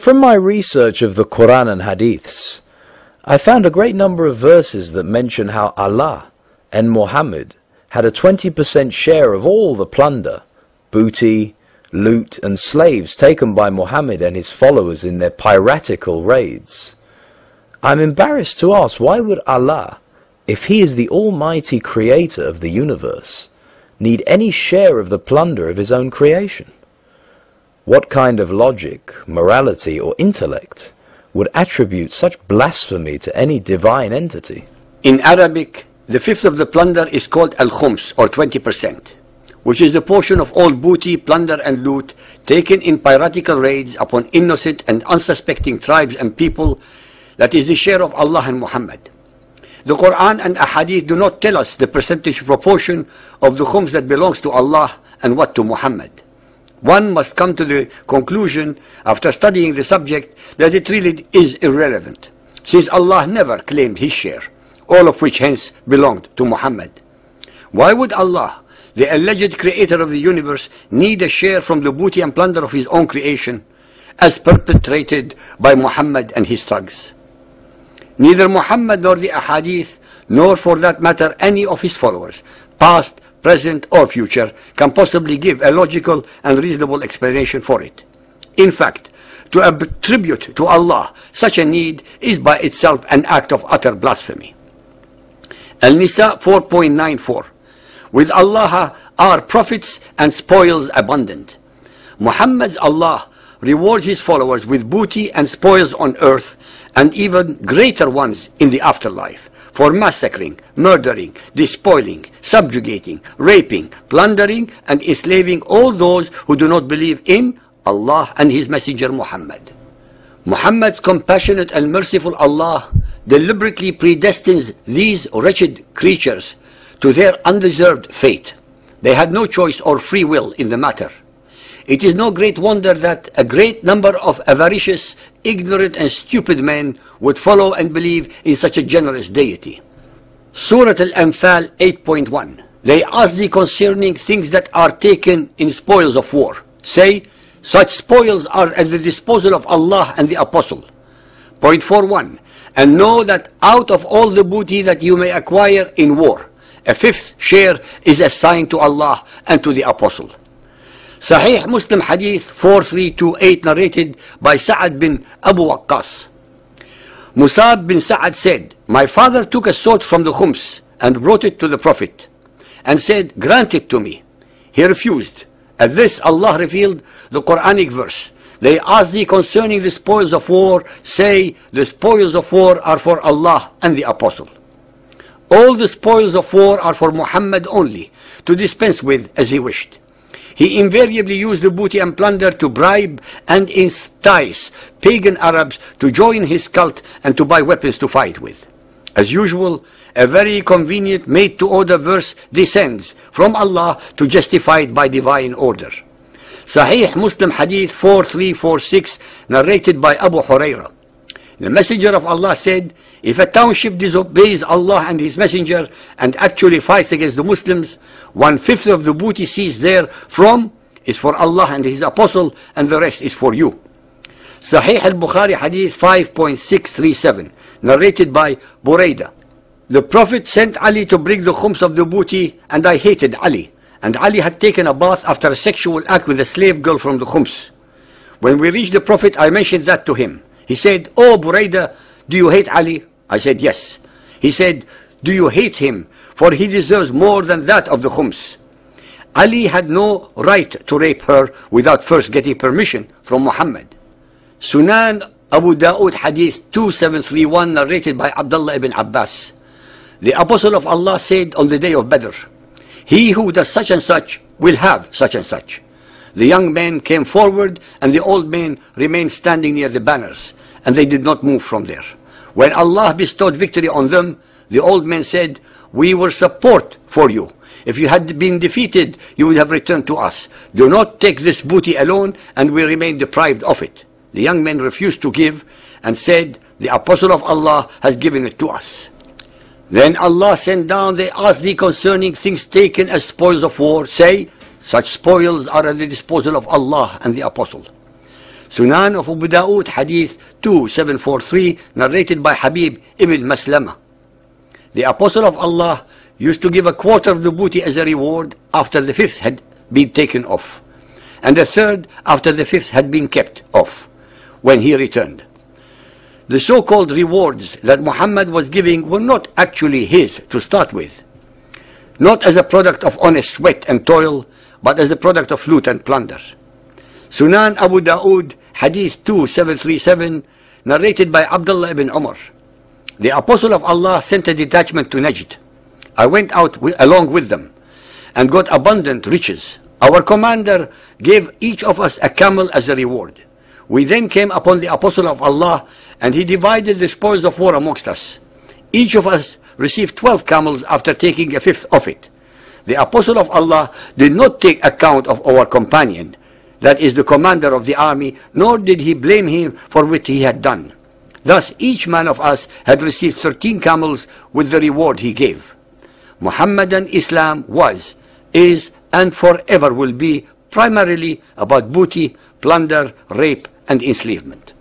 From my research of the Quran and Hadiths, I found a great number of verses that mention how Allah and Muhammad had a 20% share of all the plunder, booty, loot and slaves taken by Muhammad and his followers in their piratical raids. I'm embarrassed to ask, why would Allah, if he is the almighty creator of the universe, need any share of the plunder of his own creation? What kind of logic, morality or intellect would attribute such blasphemy to any divine entity? In Arabic, the fifth of the plunder is called al-khums, or 20%, which is the portion of all booty, plunder and loot taken in piratical raids upon innocent and unsuspecting tribes and people. That is the share of Allah and Muhammad. The Quran and Ahadith do not tell us the percentage proportion of the khums that belongs to Allah and what to Muhammad. One must come to the conclusion, after studying the subject, that it really is irrelevant, since Allah never claimed his share, all of which hence belonged to Muhammad. Why would Allah, the alleged creator of the universe, need a share from the booty and plunder of his own creation, as perpetrated by Muhammad and his thugs? Neither Muhammad nor the Ahadith, nor for that matter any of his followers, past, present or future, can possibly give a logical and reasonable explanation for it. In fact, to attribute to Allah such a need is by itself an act of utter blasphemy. Al-Nisa 4.94. With Allah are profits and spoils abundant. Muhammad's Allah rewards his followers with booty and spoils on earth, and even greater ones in the afterlife, for massacring, murdering, despoiling, subjugating, raping, plundering and enslaving all those who do not believe in Allah and his messenger Muhammad. Muhammad's compassionate and merciful Allah deliberately predestines these wretched creatures to their undeserved fate. They had no choice or free will in the matter. It is no great wonder that a great number of avaricious, ignorant and stupid men would follow and believe in such a generous deity. Surah Al-Anfal 8.1. They ask thee concerning things that are taken in spoils of war. Say, such spoils are at the disposal of Allah and the Apostle. Point 4.1. And know that out of all the booty that you may acquire in war, a fifth share is assigned to Allah and to the Apostle. Sahih Muslim Hadith 4328, narrated by Sa'ad bin Abu Waqqas. Musab bin Sa'ad said, my father took a sword from the khums and brought it to the Prophet and said, grant it to me. He refused. At this Allah revealed the Quranic verse. They ask thee concerning the spoils of war. Say, the spoils of war are for Allah and the Apostle. All the spoils of war are for Muhammad only, to dispense with as he wished. He invariably used the booty and plunder to bribe and entice pagan Arabs to join his cult and to buy weapons to fight with. As usual, a very convenient made-to-order verse descends from Allah to justify it by divine order. Sahih Muslim Hadith 4346, narrated by Abu Hurairah. The Messenger of Allah said, if a township disobeys Allah and His Messenger and actually fights against the Muslims, 1/5 of the booty seized there from is for Allah and His Apostle, and the rest is for you. Sahih al-Bukhari Hadith 5.637, narrated by Buraidah. The Prophet sent Ali to bring the khums of the booty, and I hated Ali. And Ali had taken a bath after a sexual act with a slave girl from the khums. When we reached the Prophet, I mentioned that to him. He said, oh Buraidah, do you hate Ali? I said, yes. He said, do you hate him? For he deserves more than that of the khums. Ali had no right to rape her without first getting permission from Muhammad. Sunan Abu Dawood Hadith 2731, narrated by Abdullah ibn Abbas. The Apostle of Allah said on the day of Badr, he who does such and such will have such and such. The young men came forward and the old men remained standing near the banners, and they did not move from there. When Allah bestowed victory on them, the old men said, we were support for you. If you had been defeated, you would have returned to us. Do not take this booty alone, and we remain deprived of it. The young men refused to give and said, the Apostle of Allah has given it to us. Then Allah sent down, they ask thee concerning things taken as spoils of war. Say, such spoils are at the disposal of Allah and the Apostle. Sunan of Abu Dawood, Hadith 2743, narrated by Habib ibn Maslama. The Apostle of Allah used to give a quarter of the booty as a reward after the fifth had been taken off, and a third after the fifth had been kept off, when he returned. The so-called rewards that Muhammad was giving were not actually his to start with, not as a product of honest sweat and toil, but as a product of loot and plunder. Sunan Abu Dawood, Hadith 2737, narrated by Abdullah ibn Umar. The Apostle of Allah sent a detachment to Najd. I went out along with them and got abundant riches. Our commander gave each of us a camel as a reward. We then came upon the Apostle of Allah, and he divided the spoils of war amongst us. Each of us received 12 camels after taking a fifth of it. The Apostle of Allah did not take account of our companion, that is the commander of the army, nor did he blame him for what he had done. Thus each man of us had received 13 camels with the reward he gave. Muhammadan Islam was, is, and forever will be primarily about booty, plunder, rape, and enslavement.